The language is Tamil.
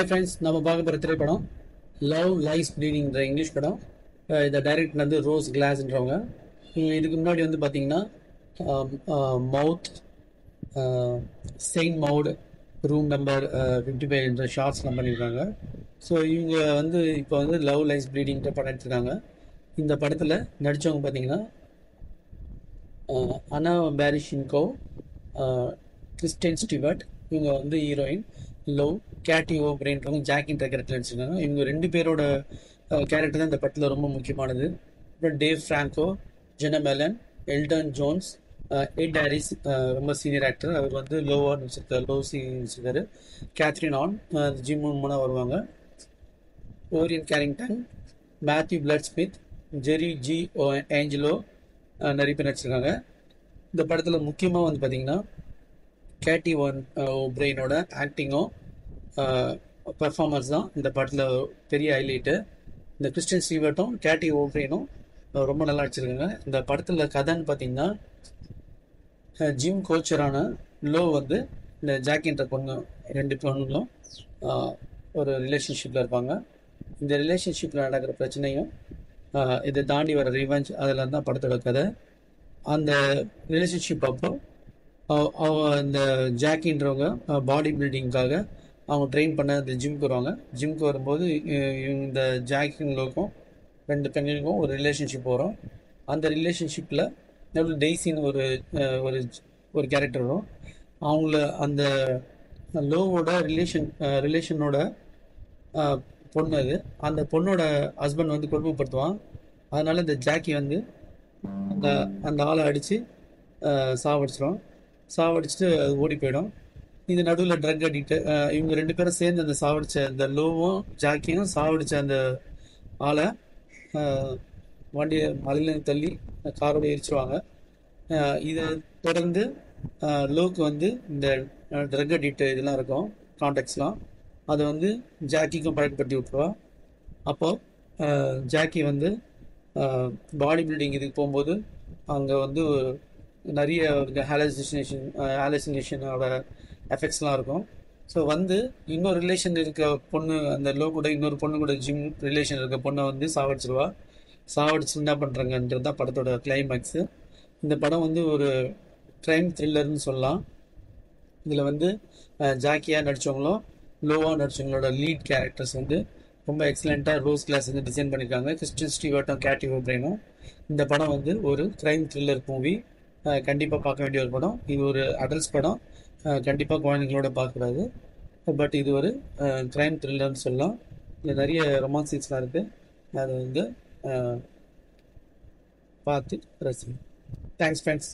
ஹாய் ஃப்ரெண்ட்ஸ், நம்ம பார்க்க போகிற திரைப்படம் லவ் லைஸ் ப்ளீடிங்ன்ற இங்கிலீஷ் படம். இதை டைரக்டர் வந்து ரோஸ் கிளாஸ்ன்றவங்க. இதுக்கு முன்னாடி வந்து பார்த்தீங்கன்னா மவுத், செயின்ட் மவுட், ரூம் நம்பர் 55 என்ற ஷார்ட்ஸ்லாம் பண்ணியிருக்காங்க. ஸோ இவங்க வந்து இப்போ வந்து லவ் லைஸ் ப்ளீடிங்ன்ற படம் எடுத்திருக்காங்க. இந்த படத்தில் நடித்தவங்க பார்த்தீங்கன்னா அனா பேரிஷின்கோ, கிறிஸ்டியன் ஸ்டிவர்ட், இவங்க வந்து ஹீரோயின். லவ் கேட்டி ஓப்ரேன்றவங்க ஜாக்கின்ற கேரக்டர் நடிச்சிருக்காங்க. இவங்க ரெண்டு பேரோட கேரக்டர் தான் இந்த படத்தில் ரொம்ப முக்கியமானது. அப்புறம் Dave Franco, Jena Malone, Elton Jones, Ed Harris, ரொம்ப சீனியர் ஆக்டர், அவர் வந்து லோவாக நடிச்சிருக்காரு, லோ நடிச்சிருக்காரு. கேத்ரின் ஆன், ஜிம் மூணாக வருவாங்க. ஓரியன் கேரிங்டன், மேத்யூ பிளட் ஸ்மித், ஜெரி ஜி ஏஞ்சலோ நிறைய பேர் நடிச்சிருக்காங்க. இந்த படத்தில் முக்கியமாக வந்து பார்த்தீங்கன்னா கேட்டி ஓப்ரெயினோட ஆக்டிங்கும் பெர்ஃபார்மன்ஸ் தான் இந்த படத்தில் பெரிய ஹைலைட்டு. இந்த கிறிஸ்டியன் ஸ்டீவர்ட்டும் கேட்டி ஓப்ரெயினும் ரொம்ப நல்லா நடிச்சிருக்காங்க. இந்த படத்தில் கதைன்னு பார்த்தீங்கன்னா ஜிம் கோச்சரான லோ வந்து இந்த ஜாக்கின்ற பொண்ணு, ரெண்டு பொண்ணுங்களும் ஒரு ரிலேஷன்ஷிப்பில் இருப்பாங்க. இந்த ரிலேஷன்ஷிப்பில் நடக்கிற பிரச்சனையும் இதை தாண்டி வர ரிவெஞ்ச், அதில் தான் படத்தோட கதை. அந்த ரிலேஷன்ஷிப் அப்போ இந்த ஜாக்கின்றவங்க பாடி பில்டிங்காக அவங்க ட்ரெயின் பண்ண இந்த ஜிம்க்கு வருவாங்க. ஜிம்க்கு வரும்போது இந்த ஜாக்கிங்களுக்கும் ரெண்டு பெண்களுக்கும் ஒரு ரிலேஷன்ஷிப் வரும். அந்த ரிலேஷன்ஷிப்பில் எவ்வளோ டெய்ஸின்னு ஒரு ஒரு கேரக்டர் வரும். அவங்கள அந்த லோவோட ரிலேஷனோட பொண்ணு அது. அந்த பொண்ணோட ஹஸ்பண்ட் வந்து கொடுமைப்படுத்துவான். அதனால இந்த ஜாக்கி வந்து அந்த ஆளை அடித்து சாவடிச்சுட்டு அது ஓடி போயிடும். இது நடுவில் ட்ரக் அடிக்ட்டு இவங்க ரெண்டு பேரும் சேர்ந்து அந்த சாவடிச்ச அந்த லோவும் ஜாக்கியும் சாவடிச்ச அந்த ஆளை வண்டியை மலையிலேருந்து தள்ளி காரோட எரிச்சிருவாங்க. இதை தொடர்ந்து லோக்கு வந்து இந்த ட்ரக் அடிக்ட் இதெல்லாம் இருக்கும், கான்டாக்ட்ஸ்லாம், அதை வந்து ஜாக்கிக்கும் பழக்கப்படுத்தி விட்டுருவா. அப்போது ஜாக்கி வந்து பாடி பில்டிங் இதுக்கு போகும்போது அங்கே வந்து நிறைய ஹாலசினேஷனோட எஃபெக்ட்ஸ்லாம் இருக்கும். ஸோ வந்து இன்னொரு ரிலேஷன் இருக்க பொண்ணு, அந்த லோ கூட இன்னொரு பொண்ணு கூட ஜிம் ரிலேஷன் இருக்க பொண்ணை வந்து சாவடிச்சு என்ன பண்ணுறாங்கன்றது தான் படத்தோட கிளைமேக்ஸு. இந்த படம் வந்து ஒரு க்ரைம் த்ரில்லர்னு சொல்லலாம். இதில் வந்து ஜாக்கியாக நடித்தவங்களும் லோவாக நடித்தவங்களோட லீட் கேரக்டர்ஸ் வந்து ரொம்ப எக்ஸலண்ட்டாக ரோஸ் கிளாஸ் வந்து டிசைன் பண்ணியிருக்காங்க, கிறிஸ்டியன் ஸ்டீவர்ட்டும் கேட்டி ஓப்ரெயினும். இந்த படம் வந்து ஒரு க்ரைம் த்ரில்லர் மூவி, கண்டிப்பாக பார்க்க வேண்டிய ஒரு படம். இது ஒரு அடல்ட்ஸ் படம், கண்டிப்பாக குழந்தைங்களோட பார்க்கக்கூடாது. பட் இது ஒரு க்ரைம் த்ரில்லர்னு சொல்லலாம். இதில் நிறைய ரொமான்ஸ் சீன்ஸ்லாம் இருக்குது. அதை வந்து பார்த்து ரசிங்க. Thanks friends.